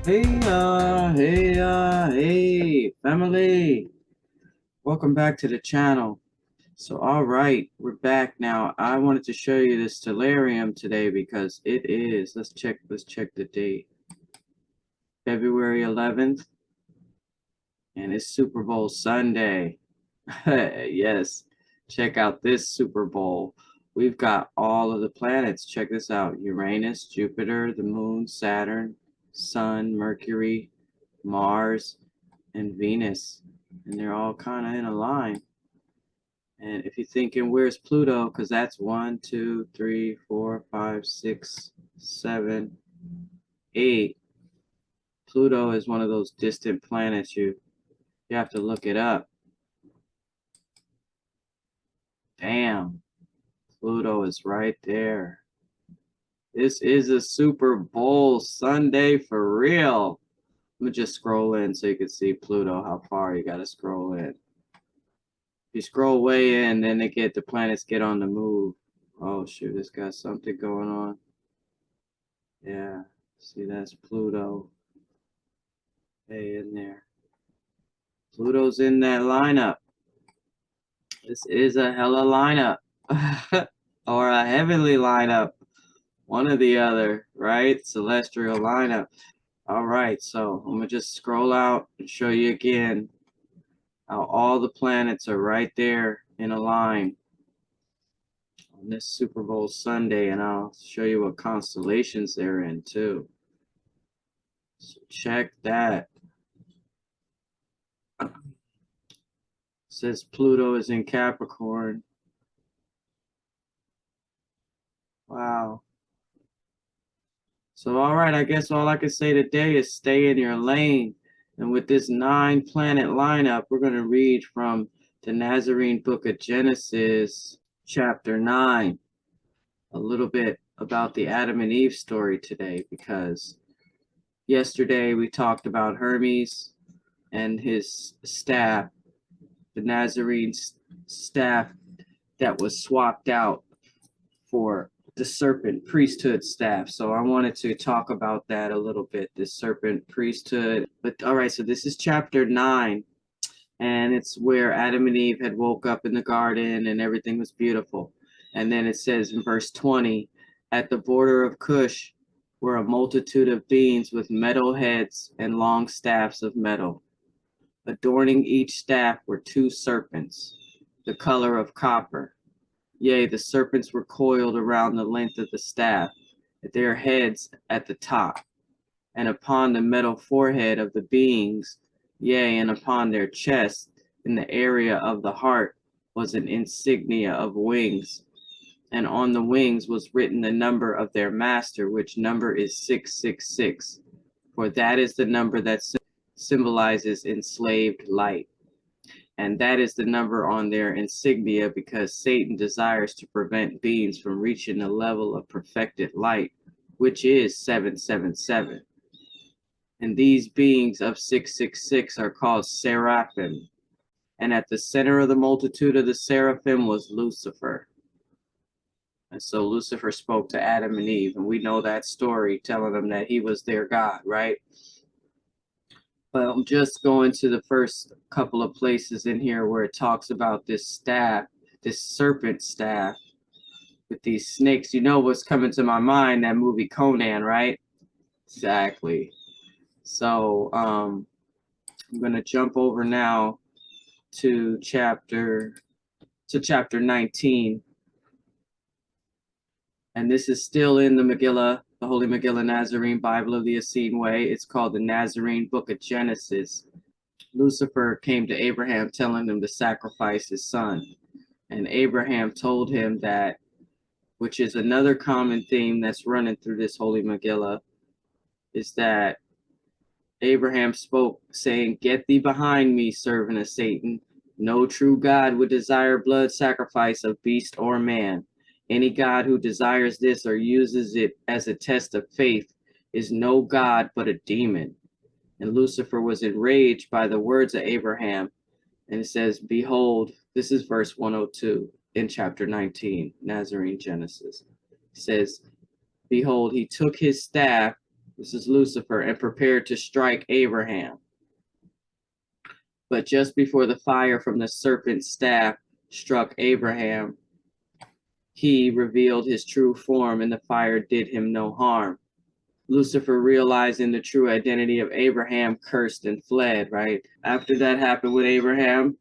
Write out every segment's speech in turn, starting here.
Hey, family. Welcome back to the channel. So, all right, we're back now. I wanted to show you this stellarium today because it is, let's check the date. February 11th, and it's Super Bowl Sunday. Yes, check out this Super Bowl. We've got all of the planets. Check this out. Uranus, Jupiter, the moon, Saturn, Sun, Mercury, Mars, and Venus, and they're all kind of in a line. And if you're thinking, where's Pluto? Because that's 1, 2, 3, 4, 5, 6, 7, 8. Pluto is one of those distant planets. You have to look it up. Damn, Pluto is right there. This is a Super Bowl Sunday for real. Let me just scroll in so you can see Pluto, how far you got to scroll in. If you scroll way in, then the planets get on the move. Oh shoot, this got something going on. Yeah, see, that's Pluto. Hey, in there. Pluto's in that lineup. This is a hella lineup. Or a heavenly lineup. One or the other, right? Celestial lineup. All right, so I'm gonna just scroll out and show you again how all the planets are right there in a line on this Super Bowl Sunday, and I'll show you what constellations they're in too. So check that. It says Pluto is in Capricorn. Wow. So all right, I guess all I can say today is stay in your lane. And with this 9-planet lineup, we're going to read from the Nazarean book of Genesis, chapter 9. A little bit about the Adam and Eve story today, because yesterday we talked about Hermes and his staff, the Nazarene staff that was swapped out for the Serpent Priesthood staff. So I wanted to talk about that a little bit, this Serpent Priesthood. But all right, so this is chapter 9, and it's where Adam and Eve had woke up in the garden and everything was beautiful. And then it says in verse 20, at the border of Cush were a multitude of beings with metal heads and long staffs of metal. Adorning each staff were 2 serpents, the color of copper. Yea, the serpents were coiled around the length of the staff, at their heads at the top, and upon the metal forehead of the beings, yea, and upon their chests, in the area of the heart, was an insignia of wings. And on the wings was written the number of their master, which number is 666, for that is the number that symbolizes enslaved light. And that is the number on their insignia, because Satan desires to prevent beings from reaching the level of perfected light, which is 777. And these beings of 666 are called seraphim. And at the center of the multitude of the seraphim was Lucifer. And so Lucifer spoke to Adam and Eve, and we know that story, telling them that he was their God, right? But I'm just going to the first couple of places in here where it talks about this staff, this serpent staff with these snakes. You know what's coming to my mind? That movie Conan, right? Exactly. So I'm going to jump over now to chapter 19. And this is still in the Megillah, the Holy Megillah Nazarene Bible of the Essene Way. It's called the Nazarene Book of Genesis. Lucifer came to Abraham telling him to sacrifice his son. And Abraham told him that, which is another common theme that's running through this Holy Megillah, is that Abraham spoke, saying, "Get thee behind me, servant of Satan. No true God would desire blood sacrifice of beast or man. Any God who desires this or uses it as a test of faith is no God but a demon." And Lucifer was enraged by the words of Abraham. And it says, behold, this is verse 102 in chapter 19, Nazarene Genesis. It says, behold, he took his staff This is Lucifer, and prepared to strike Abraham. But just before the fire from the serpent's staff struck Abraham, he revealed his true form, and the fire did him no harm. Lucifer, realizing the true identity of Abraham, cursed and fled, right? After that happened with Abraham,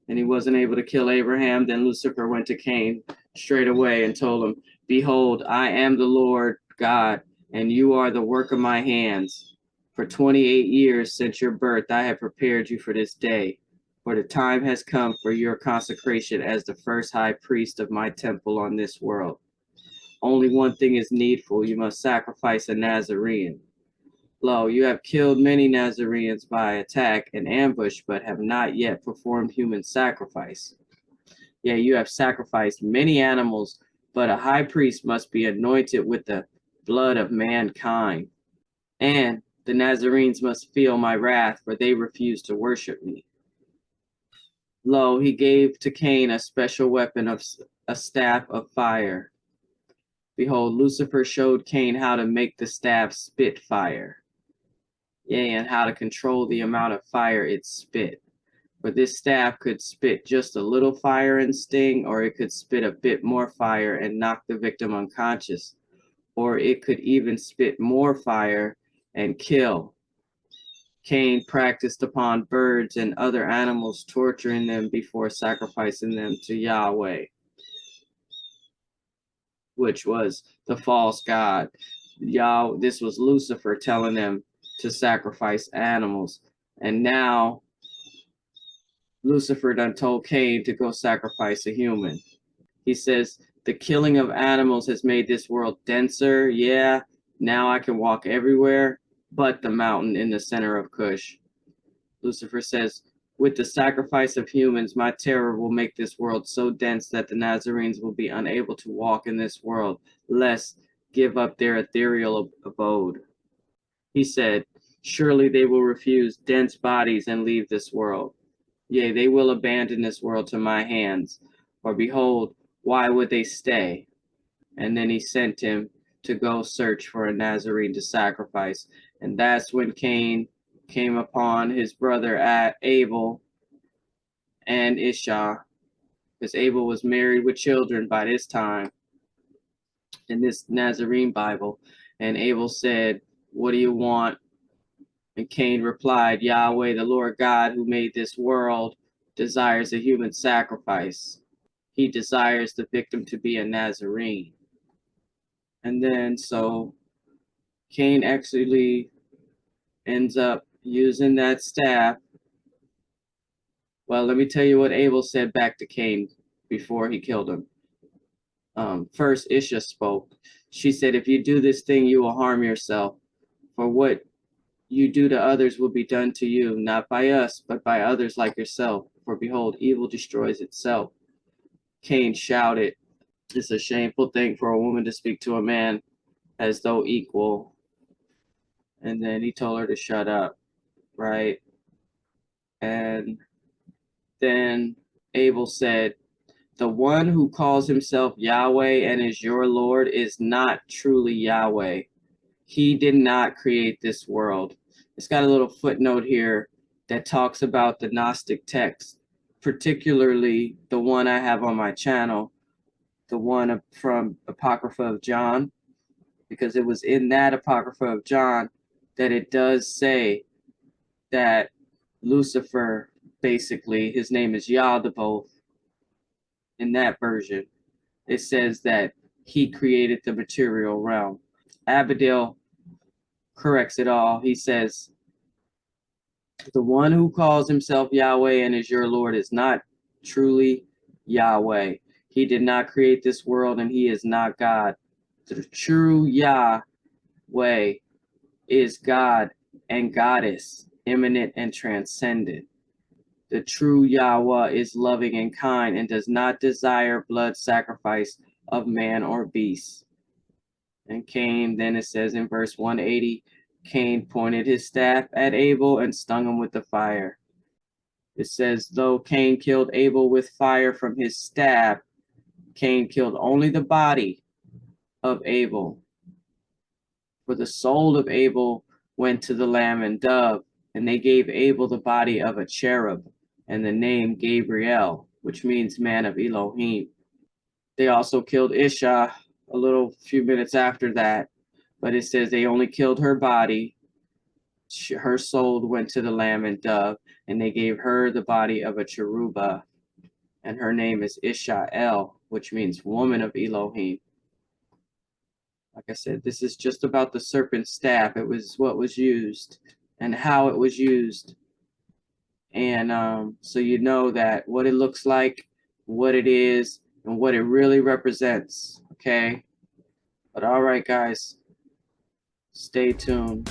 and he wasn't able to kill Abraham, then Lucifer went to Cain straight away and told him, "Behold, I am the Lord God, and you are the work of my hands. For 28 years since your birth, I have prepared you for this day. For the time has come for your consecration as the first high priest of my temple on this world. Only one thing is needful. You must sacrifice a Nazarean. Lo, you have killed many Nazareans by attack and ambush, but have not yet performed human sacrifice. Yea, you have sacrificed many animals, but a high priest must be anointed with the blood of mankind. And the Nazarenes must feel my wrath, for they refuse to worship me." Lo, he gave to Cain a special weapon of a staff of fire. Behold, Lucifer showed Cain how to make the staff spit fire. Yea, and how to control the amount of fire it spit. For this staff could spit just a little fire and sting, or it could spit a bit more fire and knock the victim unconscious, or it could even spit more fire and kill. Cain practiced upon birds and other animals, torturing them before sacrificing them to Yahweh, which was the false god. This was Lucifer telling them to sacrifice animals. And now Lucifer done told Cain to go sacrifice a human. He says, "The killing of animals has made this world denser. Yeah, now I can walk everywhere but the mountain in the center of Cush." Lucifer says, "With the sacrifice of humans, my terror will make this world so dense that the Nazarenes will be unable to walk in this world, lest give up their ethereal abode." He said, "Surely they will refuse dense bodies and leave this world. Yea, they will abandon this world to my hands. For behold, why would they stay?" And then he sent him to go search for a Nazarene to sacrifice. And that's when Cain came upon his brother Abel and Ishah, because Abel was married with children by this time in this Nazarene Bible. And Abel said, "What do you want?" And Cain replied, "Yahweh, the Lord God who made this world, desires a human sacrifice. He desires the victim to be a Nazarene." And then so Cain actually ends up using that staff. Well, let me tell you what Abel said back to Cain before he killed him. First, Isha spoke. She said, "If you do this thing, you will harm yourself. For what you do to others will be done to you, not by us, but by others like yourself. For behold, evil destroys itself." Cain shouted, "It's a shameful thing for a woman to speak to a man as though equal." And then he told her to shut up, right? And then Abel said, "The one who calls himself Yahweh and is your Lord is not truly Yahweh. He did not create this world." It's got a little footnote here that talks about the Gnostic text, particularly the one I have on my channel, the one from Apocrypha of John, because it was in that Apocrypha of John that it does say that Lucifer, basically, his name is Yaldabaoth. In that version, it says that he created the material realm. Abadil corrects it all. He says, "The one who calls himself Yahweh and is your Lord is not truly Yahweh. He did not create this world, and he is not God. The true Yahweh is God and Goddess, immanent and transcendent. The true Yahweh is loving and kind and does not desire blood sacrifice of man or beast." And Cain, then it says in verse 180, Cain pointed his staff at Abel and stung him with the fire. It says, though Cain killed Abel with fire from his staff, Cain killed only the body of Abel. For the soul of Abel went to the lamb and dove, and they gave Abel the body of a cherub, and the name Gabriel, which means man of Elohim. They also killed Isha a few minutes after that, but it says they only killed her body. Her soul went to the lamb and dove, and they gave her the body of a cheruba, and her name is Ishael, which means woman of Elohim. Like I said, this is just about the serpent staff. It was what was used and how it was used. And so you know that what it looks like, what it is, and what it really represents. Okay? But all right, guys, stay tuned.